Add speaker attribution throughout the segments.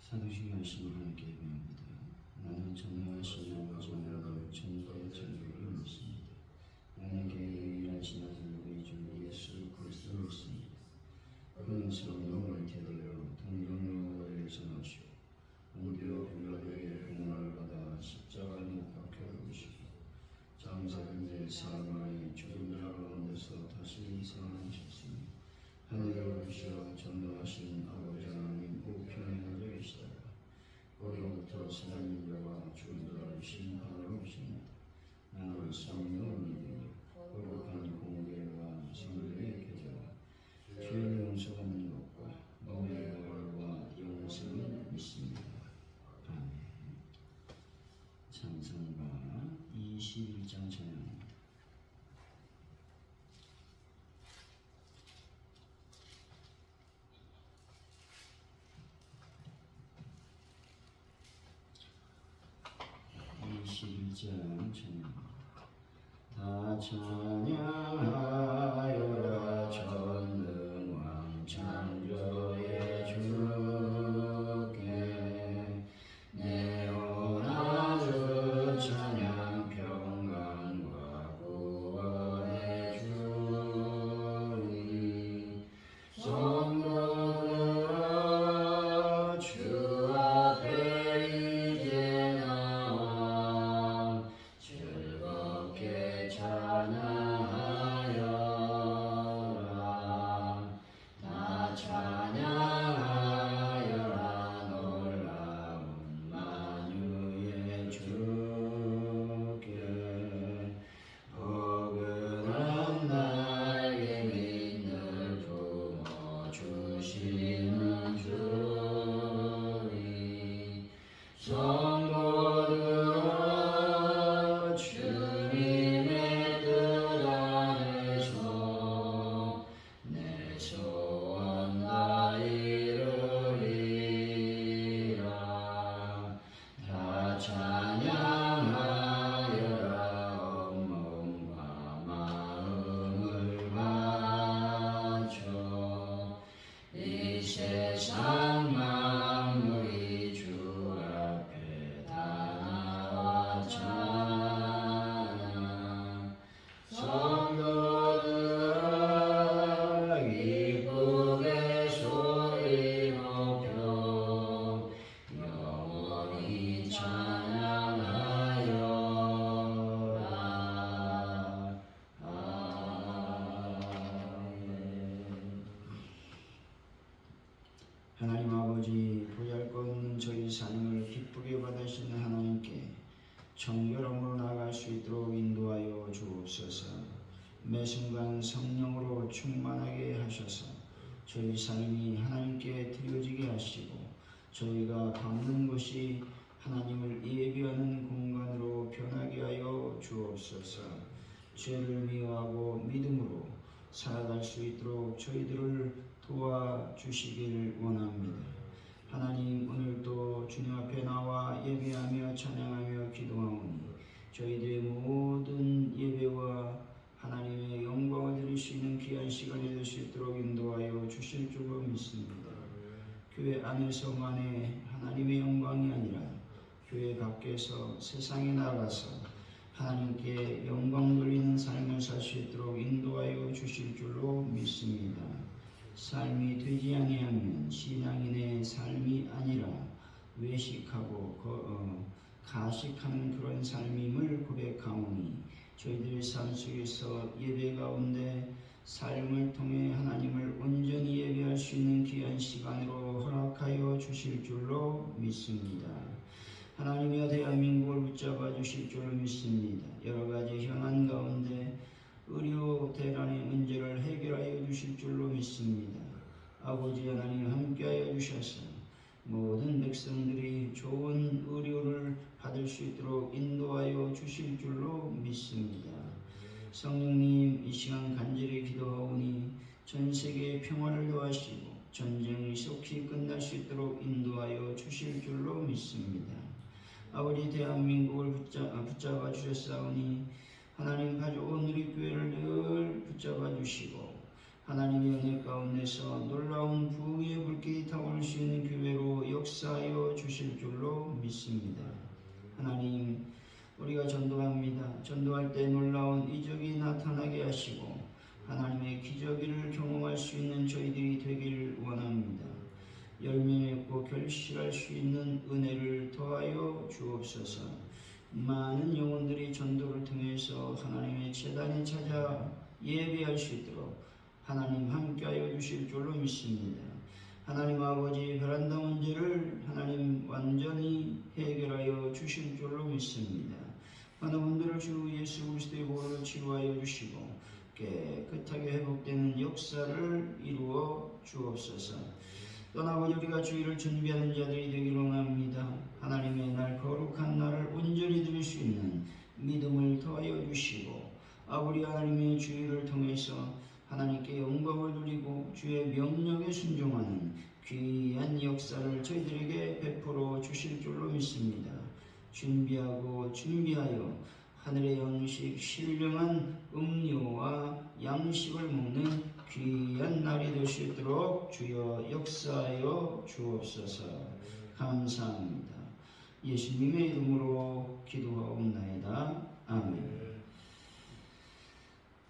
Speaker 1: 사도신경 말씀을 함께 배웁니다. 나는 전능하신 아버지 하나님 천국의 전부를 믿습니다. 나에게 유일하신 아들 우리 주 예수 그리스도를 믿습니다. 그는 성령을 태되어 동정녀에서 나시고 본디오 빌라도의 고난을 받아 십자가에 못 박혀 죽으시고 장사된 사망의 죽은 자 가운데서 다시 살아나셨으니 하늘에 오르시어 전능하신 아버지 하나님 우편에 앉아 계시다가 거기로부터 살아있는 자와 죽은 자를 심판하러 오십니다. 나는 성령을 믿으며 거룩한 공예와 성령의 교제와 죄의 용서받는 것과 몸의 부활과 영생을 믿습니다. 아멘. 찬송가 21장 찬양. 다 찬양하여라 전능왕 창조의 주께 내 원하주 찬양 평강과 구원의 주니 성도들아 주 앞에 이제 나와 즐겁게 찬양하여라 다 찬양하여라 놀라운 만유의 주께 포근한 날개 믿는 품어주시는 주니 성도들아 주님의 뜻 안에서 내 소원 다 이루리라 다 찬양하여라 온몸과 마음을 바쳐 이 세상 만물이 주 앞에 다 나와 찬양 성도들아 기쁘게 소리 높여 영원히 찬양하여라. 아멘. 하나님 아버지 보잘것없는 저희 삶을 기쁘게 받으시는 하나님께 정결함으로 나아갈 수 있도록 인도하여 주옵소서. 매 순간 성령으로 충만하게 하셔서 저희 삶이 하나님께 드려지게 하시고 저희가 밟는 곳이 하나님을 예배하는 공간으로 변하게 하여 주옵소서. 죄를 미워하고 믿음으로 살아갈 수 있도록 저희들을 도와주시기를 원합니다. 하나님 오늘도 주님 앞에 나와 예배하며 찬양하며 기도하오니 저희들의 모든 예배와 하나님의 영광을 드릴 수 있는 귀한 시간이 될 수 있도록 인도하여 주실 줄로 믿습니다. 교회 안에서만의 하나님의 영광이 아니라 교회 밖에서 세상에 나가서 하나님께 영광 돌리는 삶을 살 수 있도록 인도하여 주실 줄로 믿습니다. 삶이 되지 아니하면 신앙인의 삶이 아니라 외식하고 가식하는 그런 삶임을 고백하오니 저희들의 삶 속에서 예배 가운데 삶을 통해 하나님을 온전히 예배할 수 있는 귀한 시간으로 허락하여 주실 줄로 믿습니다. 하나님이여 대한민국을 붙잡아 주실 줄로 믿습니다. 여러 가지 현안 가운데 의료 대란의 문제를 해결하여 주실 줄로 믿습니다. 아버지 하나님 함께하여 주셔서 모든 백성들이 좋은 의료를 받을 수 있도록 인도하여 주실 줄로 믿습니다. 성령님 이 시간 간절히 기도하오니 전 세계의 평화를 도하시고 전쟁이 속히 끝날 수 있도록 인도하여 주실 줄로 믿습니다. 아버지 대한민국을 붙잡아 주셨사오니 하나님 가져온 우리 교회를 늘 붙잡아 주시고 하나님의 은혜 가운데서 놀라운 부흥의 불길이 타오를 수 있는 교회로 역사 역사하여 주실 줄로 믿습니다. 하나님, 우리가 전도합니다. 전도할 때 놀라운 이적이 나타나게 하시고 하나님의 기적을 경험할 수 있는 저희들이 되길 원합니다. 열매 맺고 결실할 수 있는 은혜를 더하여 주옵소서. 많은 영혼들이 전도를 통해서 하나님의 제단에 찾아 예배할 수 있도록 하나님 함께하여 주실 줄로 믿습니다. 하나님 아버지, 베란다 문제를 하나님 완전히 해결하여 주실 줄로 믿습니다. 많은 분들을 주 예수 그리스도의 보혈로 치료하여 주시고 깨끗하게 회복되는 역사를 이루어 주옵소서. 또한 아버지, 우리가 주일을 준비하는 자들이 되기를 원합니다. 하나님의 날, 거룩한 날을 온전히 드릴 수 있는 믿음을 더하여 주시고 아버지 하나님의 주일을 통해서 하나님께 영광을 돌리고 주의 명령에 순종하는 귀한 역사를 저희들에게 베풀어 주실 줄로 믿습니다. 준비하여 하늘의 양식, 신령한 음료와 양식을 먹는 귀한 날이 될 수 있도록 주여 역사하여 주옵소서. 감사합니다. 예수님의 이름으로 기도하옵나이다. 아멘.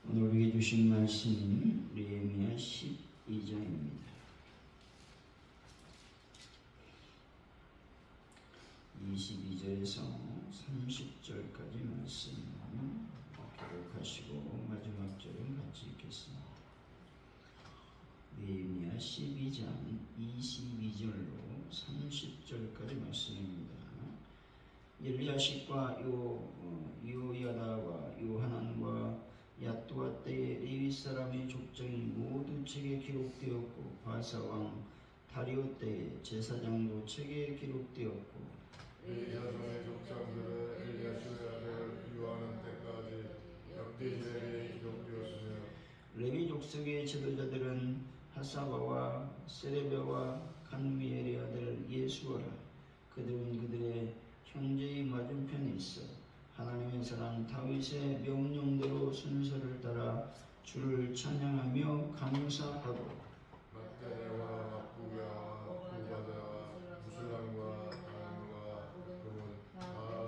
Speaker 1: 오늘 우리에게 주신 말씀은 예레미야 12장입니다. 22절에서 30절까지 말씀 기록하시고 마지막 절은 같이 읽겠습니다. 예레미야 12장 22절로 30절까지 말씀입니다. 엘리야십과 요야다와 요하난과 야뚜아 때의 레위 사람의 족장이 모두 책에 기록되었고 바사왕 다리오 때의 제사장도 책에 기록되었고
Speaker 2: 레위 자손의 족장들은 엘리야십의 아들 요하난 때까지 역대지략에 기록되었으며
Speaker 1: 레위 족속의 지도자들은 하사바와 세레베와 간미엘의 아들 예수아라. 그들은 그들의 형제의 맞은편에 있어 하나님의 사람 다윗의 명령대로 순서를 따라 주를 찬양하며 감사하고
Speaker 2: 막대와 막부가와 구바다와 무술람과 다람과 금은 다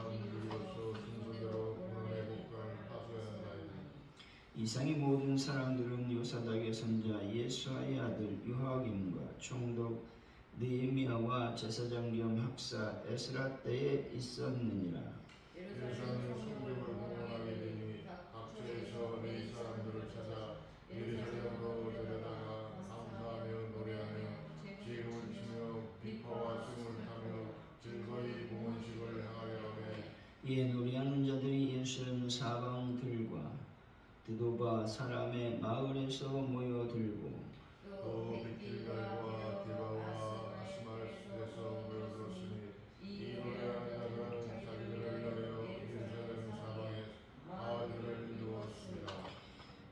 Speaker 2: 누리로서 순서대로 문헌의 복강을 파수해야 한다이다.
Speaker 1: 이상의 모든 사람들은 요사닥의 선자 예수아의 아들 요하김과 총독 느헤미야와 제사장 겸 학사 에스라 때에 있었느니라.
Speaker 2: 예루살렘 성벽을 공헌하게 되니 각처에서 레위 사람들을 찾아 예루살렘으로 데려다가 감사하며 노래하며 기금을 치며 비파와 춤을 타며 즐거이 공헌식을 행하려 하매
Speaker 1: 이에 노래하는 자들이 예루살렘 사방들과 드도바 사람의 마을에서 모여들고
Speaker 2: 또 빅길갈과 디바와 아스마르에서 모여들었으니 이 노래하는 자들은 자기들을 위하여 예루살렘 사방에 마을들을 이루었습니다.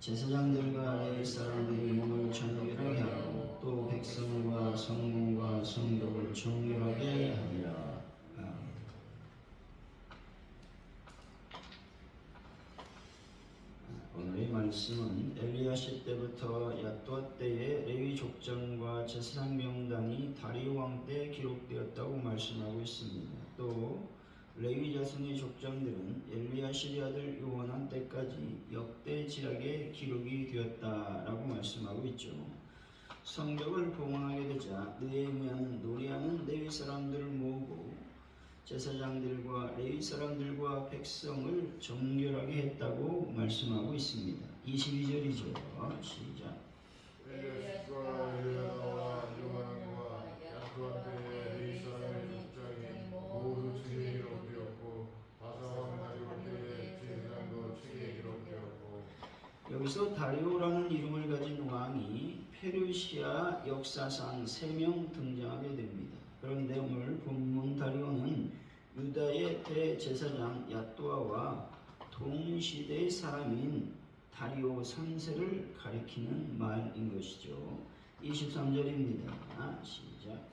Speaker 1: 제사장들과 레위 사람들이 몸을 정결하게 하고 또 백성과 성문과 성벽을 정결하게 하리라. 오늘의 말씀은 엘리야십 때부터 야뚜아 때의 레위 족장과 제사장 명단이 다리오 왕 때 기록되었다고 말씀하고 있습니다. 또 레위 자손의 족장들은 엘리야십의 아들 요하난 때까지 역대 지략에 기록이 되었다라고 말씀하고 있죠. 성벽을 봉헌하게 되자 느헤미야는 노래하는 레위 사람들을 모으고 제사장들과 레위 사람들과 백성을 정결하게 했다고 말씀하고 있습니다. 22절이죠. 시작.
Speaker 2: 엘리야십과 요야다와 요하난과 야뚜아 때의 레위 사람의 족장이 모두 책에 기록되었고 바사왕 다리오 때의 제사장도 책에 기록되었고.
Speaker 1: 여기서 다리오라는 이름을 가진 왕이 페르시아 역사상 3명 등장하게 됩니다. 그런데 오늘 본문 다리오는 유다의 대제사장 야뚜아와 동시대의 사람인 다리오 3세를 가리키는 말인 것이죠. 23절입니다. 시작.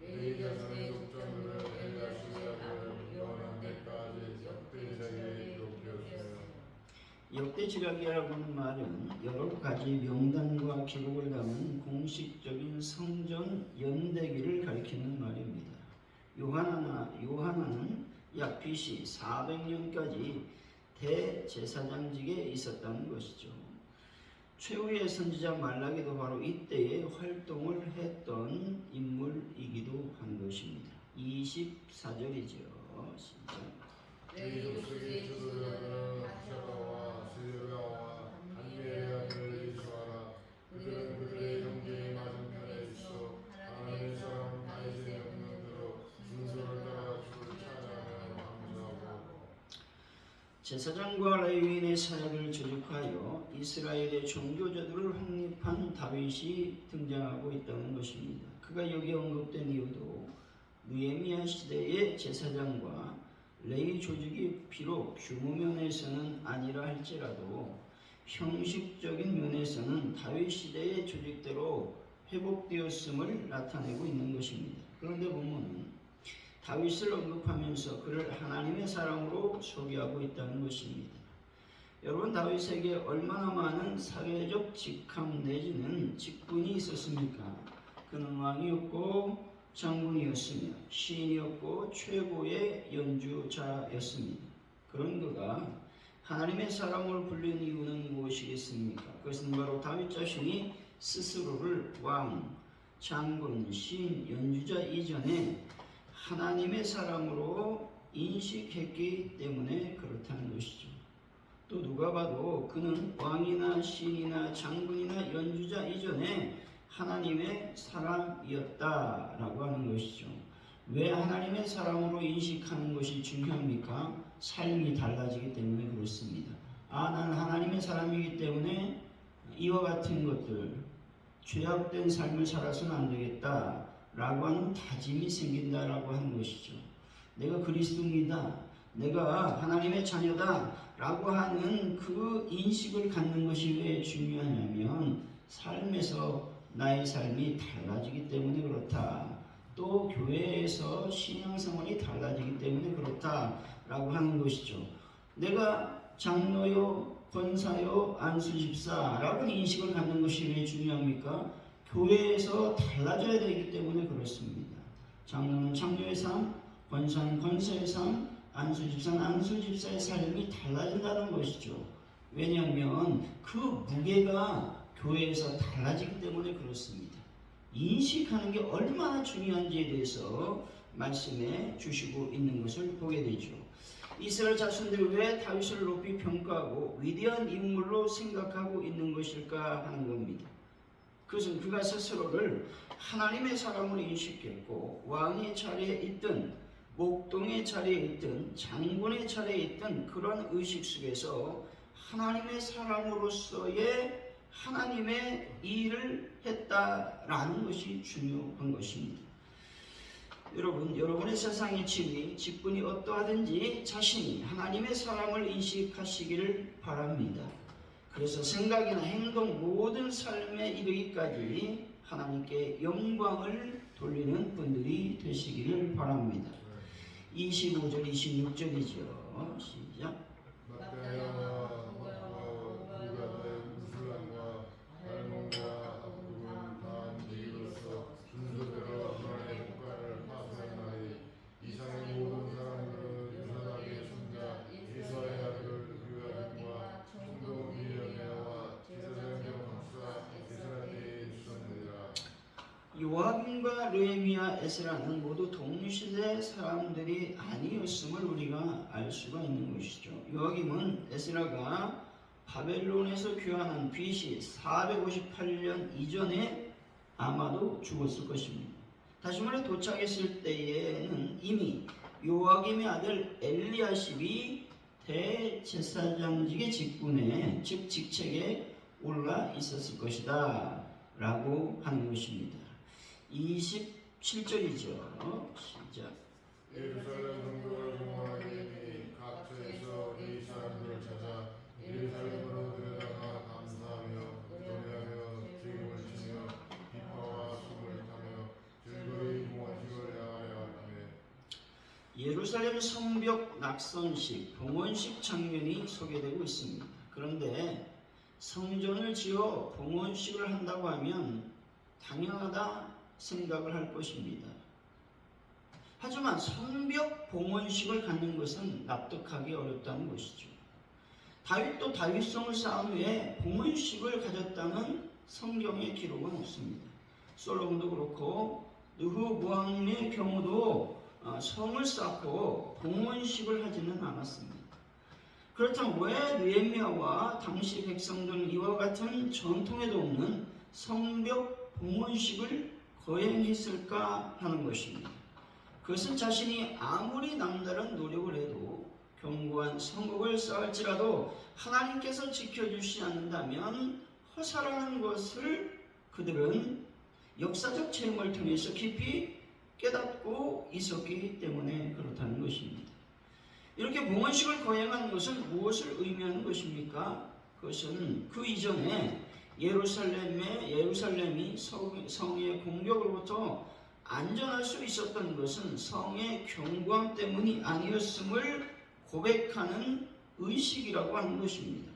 Speaker 2: 레위 자손의 족장들은 엘리야십의 아들 요하난 때까지 역대지략에 기록되었으며.
Speaker 1: 역대지략이라고 하는 말은 여러 가지 명단과 기록을 담은 공식적인 성전 연대기를 가리키는 말입니다. 요하나는 약 BC 400년까지 대제사장직에 있었다는 것이죠. 최후의 선지자 말라기도 바로 이때에 활동을 했던 인물이기도 한 것입니다. 24절이죠. 시작.
Speaker 2: 너희 족속의 지도자들은 하샤바와 스가와 한미의 아들 이수아라. 그들은 그들의 형제의 맞은편에 있어 하나님의 사람 다윗의 명령대로 순서를 따라 주를 찾아가며 감사하고.
Speaker 1: 제사장과 레위인의 사역을 조직하여 이스라엘의 종교자들을 확립한 다윗이 등장하고 있다는 것입니다. 그가 여기 언급된 이유도 느헤미야 시대의 제사장과 레위 조직이 비록 규모 면에서는 아니라 할지라도 형식적인 면에서는 다윗 시대의 조직대로 회복되었음을 나타내고 있는 것입니다. 그런데 보면은 다윗을 언급하면서 그를 하나님의 사람으로 소개하고 있다는 것입니다. 여러분, 다윗에게 얼마나 많은 사회적 직함 내지는 직분이 있었습니까? 그는 왕이었고 장군이었으며 시인이었고 최고의 연주자였습니다. 그런 그가 하나님의 사람으로 불린 이유는 무엇이겠습니까? 그것은 바로 다윗 자신이 스스로를 왕, 장군, 시인, 연주자 이전에 하나님의 사람으로 인식했기 때문에 그렇다는 것이죠. 또 누가 봐도 그는 왕이나 시인이나 장군이나 연주자 이전에 하나님의 사람이었다라고 하는 것이죠. 왜 하나님의 사람으로 인식하는 것이 중요합니까? 삶이 달라지기 때문에 그렇습니다. 나는 하나님의 사람이기 때문에 이와 같은 것들, 죄악된 삶을 살아서는 안 되겠다 라고 하는 다짐이 생긴다라고 하는 것이죠. 내가 그리스도입니다, 내가 하나님의 자녀다 라고 하는 그 인식을 갖는 것이 왜 중요하냐면 삶에서 나의 삶이 달라지기 때문에 그렇다. 또 교회에서 신앙생활이 달라지기 때문에 그렇다라고 하는 것이죠. 내가 장로요, 권사요, 안수집사라고 인식을 갖는 것이 왜 중요합니까? 교회에서 달라져야 되기 때문에 그렇습니다. 장로는 장로의 삶, 권사는 권사의 삶, 안수집사는 안수집사의 삶이 달라진다는 것이죠. 왜냐하면 그 무게가 교회에서 달라지기 때문에 그렇습니다. 인식하는 게 얼마나 중요한지에 대해서 말씀해 주시고 있는 것을 보게 되죠. 이스라엘 자손들이 왜 다윗을 높이 평가하고 위대한 인물로 생각하고 있는 것일까 하는 겁니다. 그것은 그가 스스로를 하나님의 사람으로 인식했고 왕의 자리에 있든 목동의 자리에 있든 장군의 자리에 있든 그런 의식 속에서 하나님의 사람으로서의 하나님의 일을 했다라는 것이 중요한 것입니다. 여러분의 세상의 지위, 직분이 어떠하든지 자신이 하나님의 사람을 인식하시기를 바랍니다. 그래서 생각이나 행동, 모든 삶에 이르기까지 하나님께 영광을 돌리는 분들이 되시기를 바랍니다. 25절, 26절이죠. 시작. 요압과 느헤미야, 에스라는 모두 동시대 사람들이 아니었음을 우리가 알 수가 있는 것이죠. 요압은 에스라가 바벨론에서 귀환한 BC 458년 이전에 아마도 죽었을 것입니다. 다시 말해 도착했을 때에는 이미 요아김의 아들 엘리야십이 대제사장직의 직분에, 즉 직책에 올라 있었을 것이다 라고 하는 것입니다. 27절이죠. 시작.
Speaker 2: 예루살렘 성벽을 공헌하게 되니 각처에서 이 사람들을 찾아 예루살렘으로 들여다가 감사하며 노래하며 즐거움을 치며 기뻐와 숨을 타며 즐거이 봉헌식을 행하려 하며.
Speaker 1: 예루살렘 성벽 낙선식, 봉헌식 장면이 소개되고 있습니다. 그런데 성전을 지어 봉헌식을 한다고 하면 당연하다 생각을 할 것입니다. 하지만 성벽 봉헌식을 갖는 것은 납득하기 어렵다는 것이죠. 다윗도 다윗성을 쌓은 후에 봉헌식을 가졌다는 성경의 기록은 없습니다. 솔로몬도 그렇고 느후부왕의 경우도 성을 쌓고 봉헌식을 하지는 않았습니다. 그렇다면 왜 느헤미야와 당시 백성들은 이와 같은 전통에도 없는 성벽 봉헌식을 거행했을까 하는 것입니다. 그것은 자신이 아무리 남다른 노력을 해도 견고한 성벽을 쌓을지라도 하나님께서 지켜주시지 않는다면 허사라는 것을 그들은 역사적 체험을 통해서 깊이 깨닫고 있었기 때문에 그렇다는 것입니다. 이렇게 봉헌식을 거행하는 것은 무엇을 의미하는 것입니까? 그것은 그 이전에 예루살렘이 성의 공격으로부터 안전할 수 있었던 것은 성의 견고함 때문이 아니었음을 고백하는 의식이라고 하는 것입니다.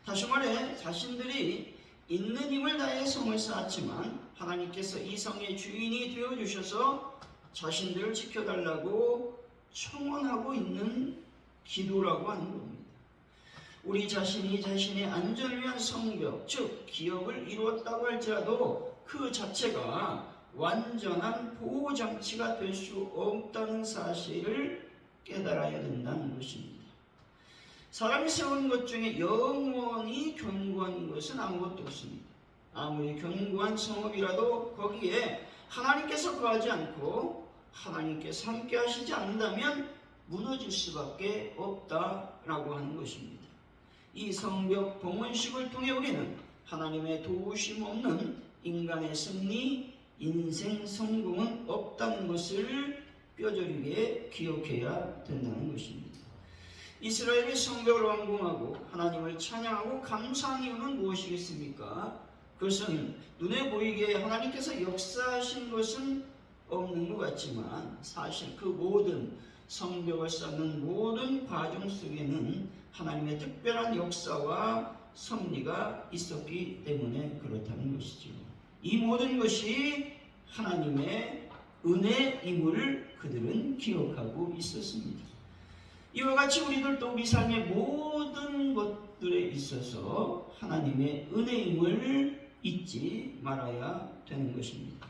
Speaker 1: 다시 말해 자신들이 있는 힘을 다해 성을 쌓았지만 하나님께서 이 성의 주인이 되어주셔서 자신들을 지켜달라고 청원하고 있는 기도라고 하는 겁니다. 우리 자신이 자신의 안전을 위한 성벽, 즉 기업을 이루었다고 할지라도 그 자체가 완전한 보호장치가 될 수 없다는 사실을 깨달아야 된다는 것입니다. 사람이 세운 것 중에 영원히 견고한 것은 아무것도 없습니다. 아무리 견고한 성읍이라도 거기에 하나님께서 거하지 않고 하나님께서 함께 하시지 않는다면 무너질 수밖에 없다라고 하는 것입니다. 이 성벽 봉헌식을 통해 우리는 하나님의 도우심 없는 인간의 승리, 인생 성공은 없다는 것을 뼈저리게 기억해야 된다는 것입니다. 이스라엘이 성벽을 완공하고 하나님을 찬양하고 감사한 이유는 무엇이겠습니까? 그것은 눈에 보이게 하나님께서 역사하신 것은 없는 것 같지만 사실 그 모든 성벽을 쌓는 모든 과정 속에는 하나님의 특별한 역사와 섭리가 있었기 때문에 그렇다는 것이죠. 이 모든 것이 하나님의 은혜임을 그들은 기억하고 있었습니다. 이와 같이 우리들도 우리 삶의 모든 것들에 있어서 하나님의 은혜임을 잊지 말아야 되는 것입니다.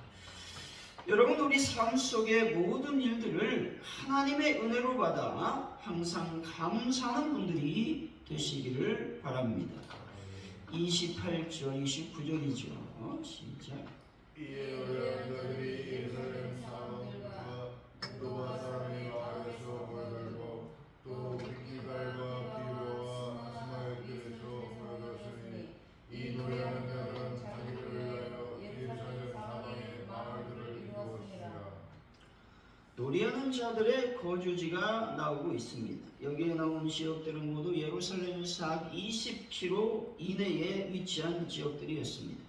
Speaker 1: 여러분, 우리 삶 속의 모든 일들을 하나님의 은혜로 받아 항상 감사하는 분들이 되시기를 바랍니다. 28절, 29절이죠. 시작.
Speaker 2: 이에 노래하는 자들이 예루살렘 사람들과 모도와 사람의 마을에서 모여들고 또 길갈과 기브로와 아스마의 길에서 모여들었으니 이 노래하는 자들은 자기들을 위하여 예루살렘 사방의 마을들을 이루었으리라.
Speaker 1: 노래하는 자들의 거주지가 나오고 있습니다. 여기에 나온 지역들은 모두 예루살렘에서 약 20km 이내에 위치한 지역들이었습니다.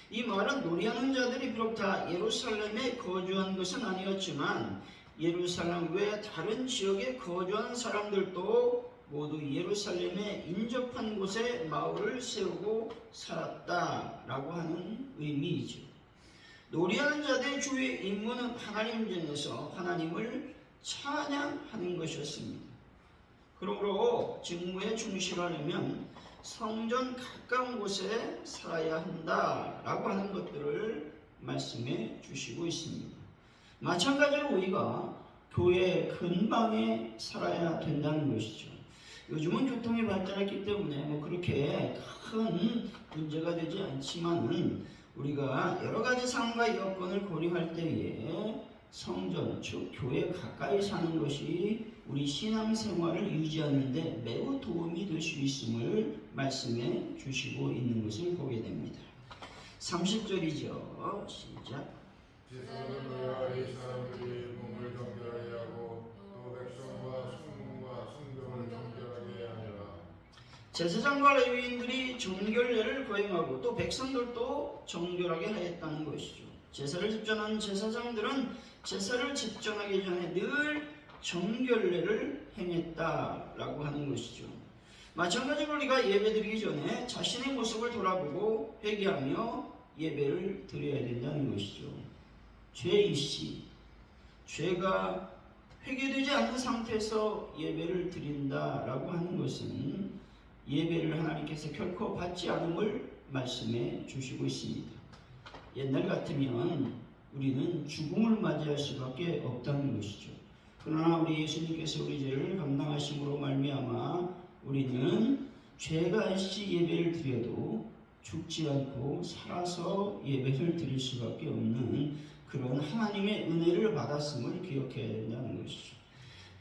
Speaker 1: 이 말은 노래하는 자들이 비록 다 예루살렘에 거주한 것은 아니었지만 예루살렘 외 다른 지역에 거주한 사람들도 모두 예루살렘에 인접한 곳에 마을을 세우고 살았다라고 하는 의미이죠. 노래하는 자들의 주의 임무는 하나님 전에서 하나님을 찬양하는 것이었습니다. 그러므로 직무에 충실하려면 성전 가까운 곳에 살아야 한다라고 하는 것들을 말씀해 주시고 있습니다. 마찬가지로 우리가 교회 근방에 살아야 된다는 것이죠. 요즘은 교통이 발달했기 때문에 그렇게 큰 문제가 되지 않지만은 우리가 여러 가지 상황과 여건을 고려할 때에 성전, 즉 교회 가까이 사는 것이 우리 신앙생활을 유지하는 데 매우 도움이 될 수 있음을 말씀해 주시고 있는 것을 보게 됩니다. 30절이죠. 시작.
Speaker 2: 제사장은 너희와 이 사람들이 몸을 정결하게 하고 또 백성과 성문과 성벽을 정결하게 하니라.
Speaker 1: 제사장과 레위인들이 정결례를 거행하고 또 백성들도 정결하게 하였다는 것이죠. 제사를 집전하는 제사장들은 제사를 집전하기 전에 늘 정결례를 행했다라고 하는 것이죠. 마찬가지로 우리가 예배드리기 전에 자신의 모습을 돌아보고 회개하며 예배를 드려야 된다는 것이죠. 죄 죄가 회개되지 않은 상태에서 예배를 드린다라고 하는 것은 예배를 하나님께서 결코 받지 않음을 말씀해 주시고 있습니다. 옛날 같으면 우리는 죽음을 맞이할 수밖에 없다는 것이죠. 그러나 우리 예수님께서 우리 죄를 감당하심으로 말미암아 우리는 죄가 없이 예배를 드려도 죽지 않고 살아서 예배를 드릴 수밖에 없는 그런 하나님의 은혜를 받았음을 기억해야 된다는 것이죠.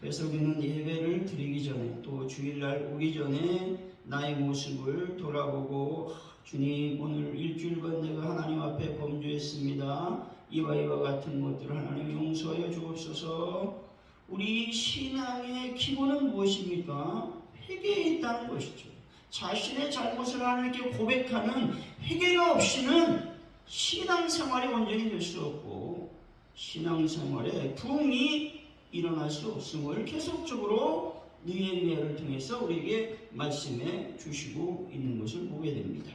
Speaker 1: 그래서 우리는 예배를 드리기 전에 또 주일날 오기 전에 나의 모습을 돌아보고 주님, 오늘 일주일간 내가 하나님 앞에 범죄했습니다. 이와 이와 같은 것들을 하나님 용서하여 주옵소서. 우리 신앙의 기본은 무엇입니까? 회개에 있다는 것이죠. 자신의 잘못을 하나님께 고백하는 회개가 없이는 신앙생활이 온전히 될 수 없고 신앙생활에 부흥이 일어날 수 없음을 계속적으로 느헤미야를 통해서 우리에게 말씀해 주시고 있는 것을 보게 됩니다.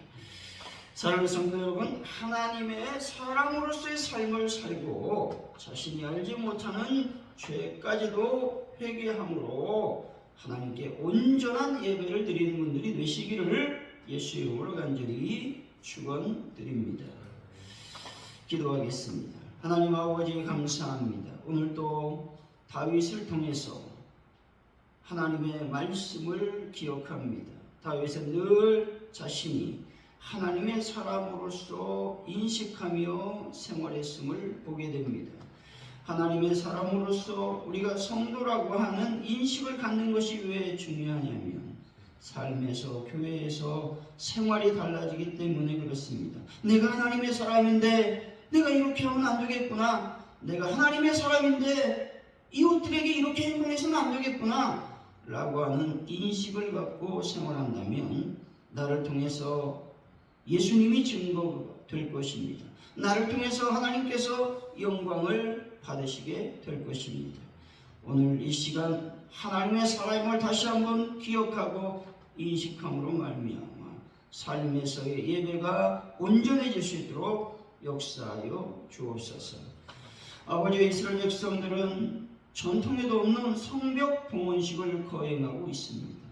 Speaker 1: 사랑하는 성도 여러분, 하나님의 사람으로서의 삶을 살고 자신이 알지 못하는 죄까지도 회개함으로 하나님께 온전한 예배를 드리는 분들이 되시기를 예수의 이름으로 간절히 축원드립니다. 기도하겠습니다. 하나님 아버지 감사합니다. 오늘도 다윗을 통해서 하나님의 말씀을 기억합니다. 다윗은 늘 자신이 하나님의 사람으로서 인식하며 생활했음을 보게 됩니다. 하나님의 사람으로서 우리가 성도라고 하는 인식을 갖는 것이 왜 중요하냐면 삶에서 교회에서 생활이 달라지기 때문에 그렇습니다. 내가 하나님의 사람인데 내가 이렇게 하면 안 되겠구나. 내가 하나님의 사람인데 이웃들에게 이렇게 행동해서는 안 되겠구나 라고 하는 인식을 갖고 생활한다면 나를 통해서 예수님이 증거될 것입니다. 나를 통해서 하나님께서 영광을 받으시게 될 것입니다. 오늘 이 시간 하나님의 사람을 다시 한번 기억하고 인식함으로 말미암아 삶에서의 예배가 온전해질 수 있도록 역사하여 주옵소서. 아버지, 이스라엘 백성들은 전통에도 없는 성벽 봉헌식을 거행하고 있습니다.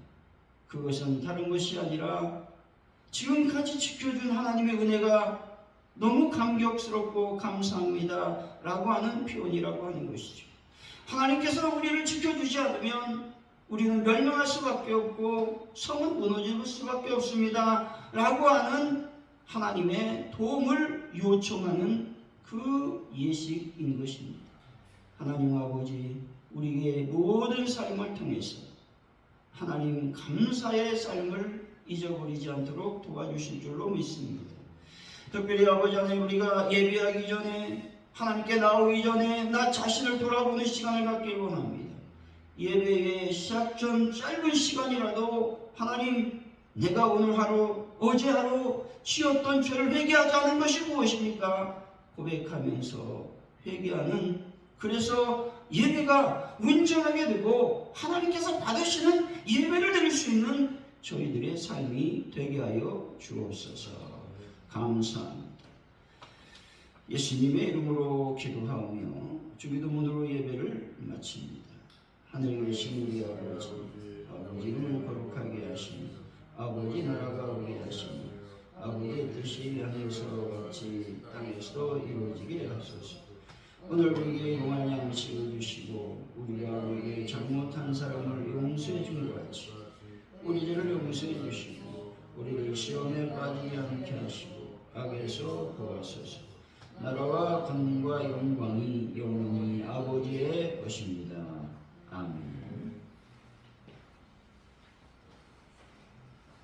Speaker 1: 그것은 다른 것이 아니라 지금까지 지켜준 하나님의 은혜가 너무 감격스럽고 감사합니다 라고 하는 표현이라고 하는 것이죠. 하나님께서 우리를 지켜주지 않으면 우리는 멸망할 수밖에 없고 성은 무너질 수밖에 없습니다 라고 하는 하나님의 도움을 요청하는 그 예식인 것입니다. 하나님 아버지, 우리의 모든 삶을 통해서 하나님 감사의 삶을 잊어버리지 않도록 도와주실 줄로 믿습니다. 특별히 아버지 하나님, 우리가 예배하기 전에 하나님께 나오기 전에 나 자신을 돌아보는 시간을 갖길 원합니다. 예배의 시작 전 짧은 시간이라도 하나님, 내가 오늘 하루 어제 하루 지었던 죄를 회개하지 않은 것이 무엇입니까? 고백하면서 회개하는, 그래서 예배가 온전하게 되고 하나님께서 받으시는 예배를 드릴 수 있는 저희들의 삶이 되게 하여 주옵소서. 감사합니다. 예수님의 이름으로 기도하오며 주기도문으로 예배를 마칩니다. 하늘 계신 우리 아버지, 아버지 이름을 거룩하게 하시며 아버지 나라가 오게 하시며 아버지의 뜻이 하늘에서 같이 땅에서도 이루어지게 하소서. 오늘 우리에게 용할 양식을 주시고 우리가 우리에게 잘못한 사람을 용서해 준 것 같이 우리 죄를 용서해 주시고 우리를 시험에 빠지지 않게 하시고 악에서 구하소서. 나라와 권능과 영광이 영원히 아버지의 것입니다. 아멘.